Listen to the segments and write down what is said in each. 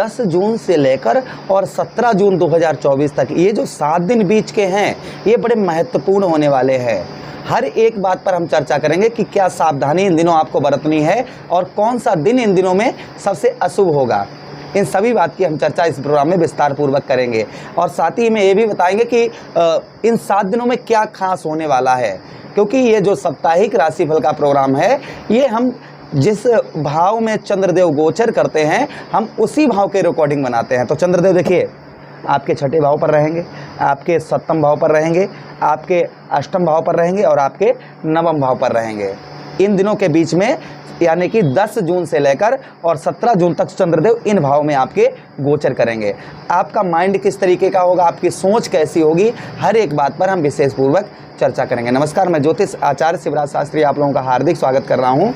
10 जून से लेकर और 17 जून 2024 तक ये जो 7 दिन बीच के हैं ये बड़े महत्वपूर्ण होने वाले हैं। हर एक बात पर हम चर्चा करेंगे कि क्या सावधानी इन दिनों आपको बरतनी है और कौन सा दिन इन दिनों में सबसे अशुभ होगा। इन सभी बात की हम चर्चा इस प्रोग्राम में विस्तार पूर्वक करेंगे और साथ ही में ये भी बताएंगे कि इन 7 दिनों में क्या खास होने वाला है, क्योंकि ये जो साप्ताहिक राशिफल का प्रोग्राम है ये हम जिस भाव में चंद्रदेव गोचर करते हैं हम उसी भाव के रिकॉर्डिंग बनाते हैं। तो चंद्रदेव देखिए आपके छठे भाव पर रहेंगे, आपके सप्तम भाव पर रहेंगे, आपके अष्टम भाव पर रहेंगे और आपके नवम भाव पर रहेंगे। इन दिनों के बीच में यानी कि 10 जून से लेकर और 17 जून तक चंद्रदेव इन भाव में आपके गोचर करेंगे। आपका माइंड किस तरीके का होगा, आपकी सोच कैसी होगी, हर एक बात पर हम विशेष पूर्वक चर्चा करेंगे। नमस्कार, मैं ज्योतिष आचार्य शिवराज शास्त्री आप लोगों का हार्दिक स्वागत कर रहा हूँ।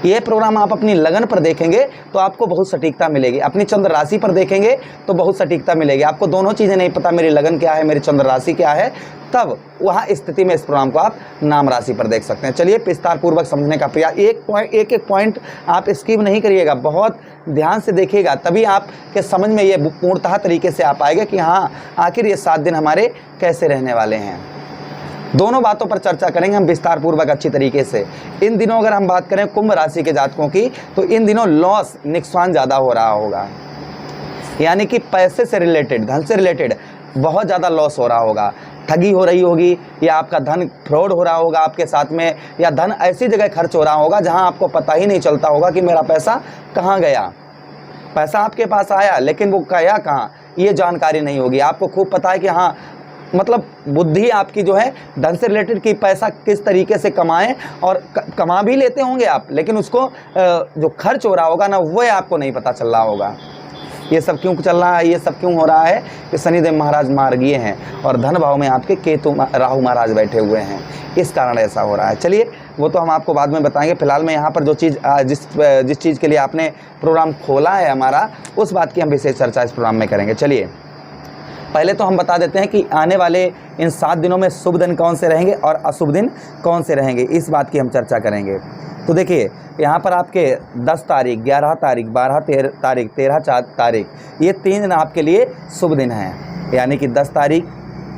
ये प्रोग्राम आप अपनी लगन पर देखेंगे तो आपको बहुत सटीकता मिलेगी, अपनी चंद्र राशि पर देखेंगे तो बहुत सटीकता मिलेगी। आपको दोनों चीज़ें नहीं पता, मेरी लगन क्या है, मेरी चंद्र राशि क्या है, तब वहाँ स्थिति में इस प्रोग्राम को आप नाम राशि पर देख सकते हैं। चलिए विस्तार पूर्वक समझने का प्रयास, एक पॉइंट आप स्किप नहीं करिएगा, बहुत ध्यान से देखिएगा, तभी आपके समझ में ये पूर्णतः तरीके से आ पाएगा कि हाँ आखिर ये 7 दिन हमारे कैसे रहने वाले हैं। दोनों बातों पर चर्चा करेंगे हम विस्तार पूर्वक अच्छी तरीके से। इन दिनों अगर हम बात करें कुंभ राशि के जातकों की तो इन दिनों लॉस नुकसान ज़्यादा हो रहा होगा, यानी कि पैसे से रिलेटेड, धन से रिलेटेड बहुत ज़्यादा लॉस हो रहा होगा, ठगी हो रही होगी या आपका धन फ्रॉड हो रहा होगा आपके साथ में, या धन ऐसी जगह खर्च हो रहा होगा जहां आपको पता ही नहीं चलता होगा कि मेरा पैसा कहाँ गया। पैसा आपके पास आया लेकिन वो गया कहाँ ये जानकारी नहीं होगी। आपको खूब पता है कि हाँ मतलब बुद्धि आपकी जो है धन से रिलेटेड कि पैसा किस तरीके से कमाएं, और कमा भी लेते होंगे आप, लेकिन उसको जो खर्च हो रहा होगा ना वो आपको नहीं पता चल रहा होगा। ये सब क्यों चल रहा है, ये सब क्यों हो रहा है कि शनिदेव महाराज मार्गीय हैं और धन भाव में आपके केतु राहु महाराज बैठे हुए हैं, इस कारण ऐसा हो रहा है। चलिए वो तो हम आपको बाद में बताएंगे। फिलहाल में यहाँ पर जो चीज़ जिस चीज़ के लिए आपने प्रोग्राम खोला है हमारा, उस बात की हम विशेष चर्चा इस प्रोग्राम में करेंगे। चलिए पहले तो हम बता देते हैं कि आने वाले इन 7 दिनों में शुभ दिन कौन से रहेंगे और अशुभ दिन कौन से रहेंगे, इस बात की हम चर्चा करेंगे। तो देखिए यहाँ पर आपके 10 तारीख, 11 तारीख, 12 तारीख, 13 तारीख, ये 3 दिन आपके लिए शुभ दिन हैं, यानी कि 10 तारीख,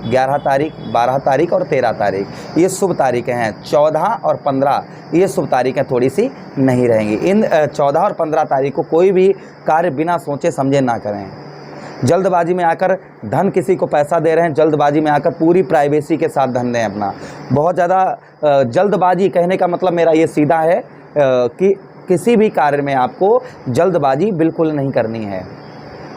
11 तारीख, 12 तारीख और 13 तारीख ये शुभ तारीखें हैं। 14 और 15 ये शुभ तारीखें थोड़ी सी नहीं रहेंगी। इन 14 और 15 तारीख को कोई भी कार्य बिना सोचे समझे ना करें। जल्दबाजी में आकर धन, किसी को पैसा दे रहे हैं जल्दबाजी में आकर पूरी प्राइवेसी के साथ धन दें अपना। बहुत ज़्यादा जल्दबाजी, कहने का मतलब मेरा ये सीधा है कि किसी भी कार्य में आपको जल्दबाजी बिल्कुल नहीं करनी है,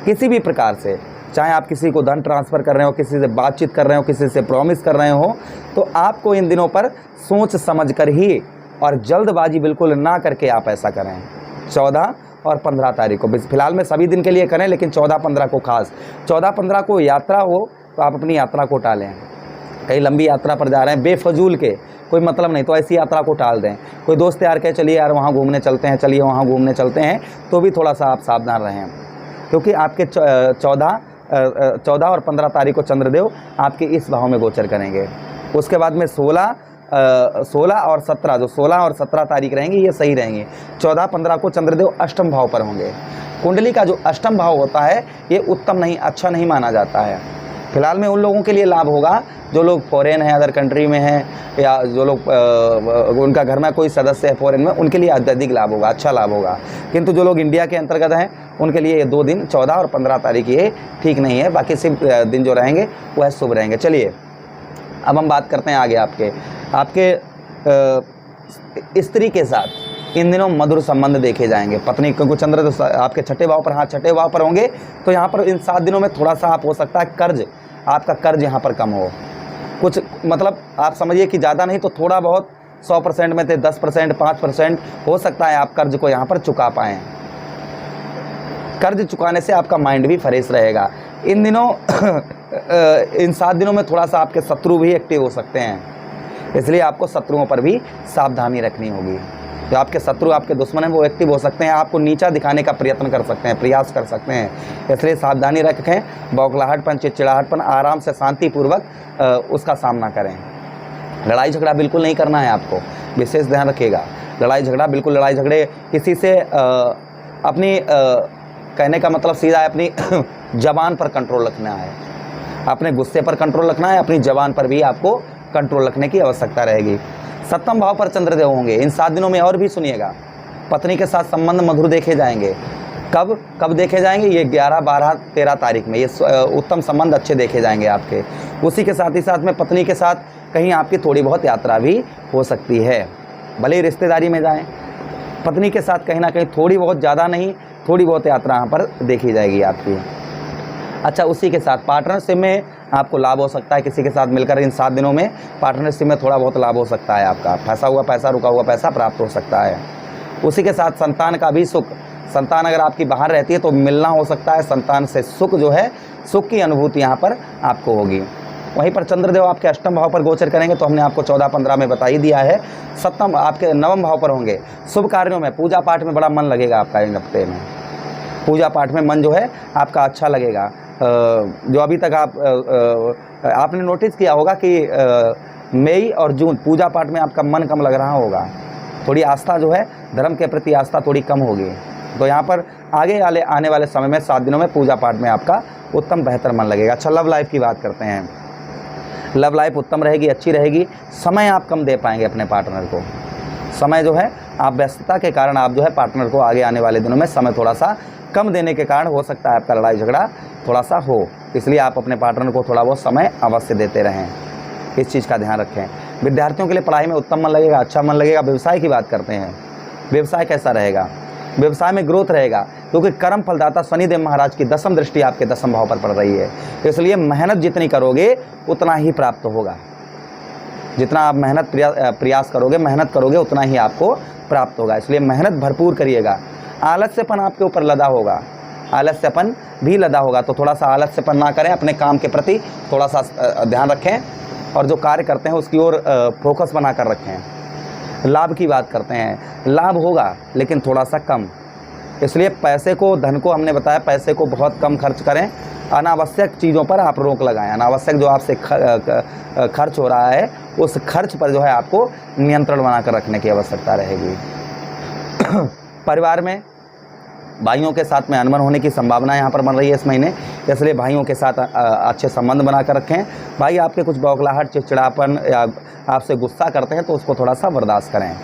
किसी भी प्रकार से। चाहे आप किसी को धन ट्रांसफ़र कर रहे हो, किसी से बातचीत कर रहे हो, किसी से प्रॉमिस कर रहे हो, तो आपको इन दिनों पर सोच समझ कर ही और जल्दबाजी बिल्कुल ना करके आप ऐसा करें। 14 और 15 तारीख को, फिलहाल में सभी दिन के लिए करें लेकिन 14-15 को खास। 14-15 को यात्रा हो तो आप अपनी यात्रा को टालें। कहीं लंबी यात्रा पर जा रहे हैं, बेफजूल के कोई मतलब नहीं, तो ऐसी यात्रा को टाल दें। कोई दोस्त यार कहे चलिए यार वहाँ घूमने चलते हैं, चलिए वहाँ घूमने चलते हैं, तो भी थोड़ा सा आप सावधान रहें, क्योंकि आपके 14 और 15 तारीख को चंद्रदेव आपके इस भाव में गोचर करेंगे। उसके बाद में 16 और 17, जो 16 और 17 तारीख रहेंगी ये सही रहेंगी। 14-15 को चंद्रदेव अष्टम भाव पर होंगे। कुंडली का जो अष्टम भाव होता है ये उत्तम नहीं, अच्छा नहीं माना जाता है। फिलहाल में उन लोगों के लिए लाभ होगा जो लोग फॉरेन हैं, अदर कंट्री में हैं, या जो लोग उनका घर में कोई सदस्य है फॉरेन में, उनके लिए अत्यधिक लाभ होगा, अच्छा लाभ होगा। किंतु जो लोग इंडिया के अंतर्गत हैं उनके लिए ये 2 दिन 14 और 15 तारीख ये ठीक नहीं है। बाकी सिर्फ दिन जो रहेंगे वह शुभ रहेंगे। चलिए अब हम बात करते हैं आगे। आपके स्त्री के साथ इन दिनों मधुर संबंध देखे जाएंगे। पत्नी, क्योंकि चंद्र तो आपके छठे भाव पर, हाँ छठे भाव पर होंगे, तो यहाँ पर इन 7 दिनों में थोड़ा सा आप हो सकता है कर्ज, आपका कर्ज यहाँ पर कम हो। कुछ मतलब आप समझिए कि ज़्यादा नहीं तो थोड़ा बहुत, 100% में थे 10%, 5% हो सकता है आप कर्ज को यहाँ पर चुका पाएँ। कर्ज चुकाने से आपका माइंड भी फ्रेश रहेगा। इन दिनों इन 7 दिनों में थोड़ा सा आपके शत्रु भी एक्टिव हो सकते हैं, इसलिए आपको शत्रुओं पर भी सावधानी रखनी होगी। जो आपके शत्रु, आपके दुश्मन हैं, वो एक्टिव हो सकते हैं, आपको नीचा दिखाने का प्रयत्न कर सकते हैं, प्रयास कर सकते हैं, इसलिए सावधानी रखें। बौखलाहटपन, चिड़चिड़ाहटपन, आराम से शांतिपूर्वक उसका सामना करें। लड़ाई झगड़ा बिल्कुल नहीं करना है आपको, विशेष ध्यान रखिएगा। लड़ाई झगड़ा बिल्कुल, लड़ाई झगड़े किसी से अपनी कहने का मतलब सीधा है अपनी जबान पर कंट्रोल रखना है, अपने गुस्से पर कंट्रोल रखना है, अपनी जबान पर भी आपको कंट्रोल रखने की आवश्यकता रहेगी। 7वें भाव पर चंद्रदेव होंगे इन 7 दिनों में। और भी सुनिएगा, पत्नी के साथ संबंध मधुर देखे जाएंगे। कब देखे जाएंगे? ये 11, 12, 13 तारीख में ये उत्तम संबंध अच्छे देखे जाएंगे आपके। उसी के साथ ही साथ में पत्नी के साथ कहीं आपकी थोड़ी बहुत यात्रा भी हो सकती है, भले ही रिश्तेदारी में जाएं, पत्नी के साथ कहीं ना कहीं थोड़ी बहुत, ज़्यादा नहीं, थोड़ी बहुत यात्रा यहाँ पर देखी जाएगी आपकी। अच्छा, उसी के साथ पार्टनरशिप में आपको लाभ हो सकता है। किसी के साथ मिलकर इन 7 दिनों में पार्टनरशिप में थोड़ा बहुत लाभ हो सकता है आपका। फंसा हुआ पैसा, रुका हुआ पैसा प्राप्त हो सकता है। उसी के साथ संतान का भी सुख, संतान अगर आपकी बाहर रहती है तो मिलना हो सकता है। संतान से सुख जो है, सुख की अनुभूति यहाँ पर आपको होगी। वहीं पर चंद्रदेव आपके 8वें भाव पर गोचर करेंगे, तो हमने आपको 14-15 में बता ही दिया है। 7वें आपके 9वें भाव पर होंगे। शुभ कार्यों में, पूजा पाठ में बड़ा मन लगेगा आपका इन हफ्ते में। पूजा पाठ में मन जो है आपका अच्छा लगेगा। जो अभी तक आपने नोटिस किया होगा कि मई और जून पूजा पाठ में आपका मन कम लग रहा होगा, थोड़ी आस्था जो है, धर्म के प्रति आस्था थोड़ी कम होगी। तो यहाँ पर आने वाले समय में 7 दिनों में पूजा पाठ में आपका उत्तम बेहतर मन लगेगा। अच्छा, लव लाइफ की बात करते हैं। लव लाइफ उत्तम रहेगी, अच्छी रहेगी। समय आप कम दे पाएंगे अपने पार्टनर को। समय जो है, आप व्यस्तता के कारण आप जो है पार्टनर को आगे आने वाले दिनों में समय थोड़ा सा कम देने के कारण हो सकता है आपका लड़ाई झगड़ा थोड़ा सा हो। इसलिए आप अपने पार्टनर को थोड़ा बहुत समय अवश्य देते रहें, इस चीज़ का ध्यान रखें। विद्यार्थियों के लिए पढ़ाई में उत्तम मन लगेगा, अच्छा मन लगेगा। व्यवसाय की बात करते हैं, व्यवसाय कैसा रहेगा? व्यवसाय में ग्रोथ रहेगा, क्योंकि कर्म फलदाता शनिदेव महाराज की 10वीं दृष्टि आपके 10वें भाव पर पड़ रही है। इसलिए मेहनत जितनी करोगे उतना ही प्राप्त होगा। जितना आप मेहनत प्रयास करोगे, मेहनत करोगे, उतना ही आपको प्राप्त होगा। इसलिए मेहनत भरपूर करिएगा। आलस्यपन आपके ऊपर लदा होगा, आलस्यपन भी लदा होगा, तो थोड़ा सा आलस्यपन ना करें। अपने काम के प्रति थोड़ा सा ध्यान रखें और जो कार्य करते हैं उसकी ओर फोकस बना कर रखें। लाभ की बात करते हैं, लाभ होगा लेकिन थोड़ा सा कम। इसलिए पैसे को, धन को, हमने बताया पैसे को बहुत कम खर्च करें। अनावश्यक चीज़ों पर आप रोक लगाएं। अनावश्यक जो आपसे खर्च हो रहा है उस खर्च पर जो है आपको नियंत्रण बनाकर रखने की आवश्यकता रहेगी। परिवार में भाइयों के साथ में अनबन होने की संभावना यहाँ पर बन रही है इस महीने, इसलिए भाइयों के साथ अच्छे संबंध बनाकर रखें। भाई आपके कुछ बौखलाहट, चिड़चिड़ापन या आपसे गुस्सा करते हैं तो उसको थोड़ा सा बर्दाश्त करें।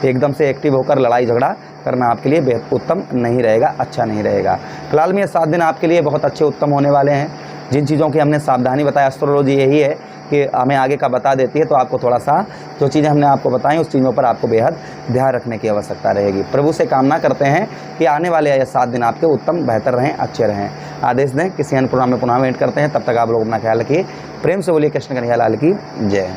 एकदम से एक्टिव होकर लड़ाई झगड़ा करना आपके लिए बेहद उत्तम नहीं रहेगा, अच्छा नहीं रहेगा। फिलहाल में ये 7 दिन आपके लिए बहुत अच्छे उत्तम होने वाले हैं। जिन चीज़ों की हमने सावधानी बताया, एस्ट्रोलॉजी यही है कि हमें आगे का बता देती है, तो आपको थोड़ा सा जो चीज़ें हमने आपको बताई उस चीज़ों पर आपको बेहद ध्यान रखने की आवश्यकता रहेगी। प्रभु से कामना करते हैं कि आने वाले ये 7 दिन आपके उत्तम, बेहतर रहें, अच्छे रहें। आदेश दें, किसी अन्य प्रोग्राम में पुनः वेट करते हैं। तब तक आप लोग अपना ख्याल रखिए। प्रेम से बोलिए कृष्ण कन्हैया लाल की जय।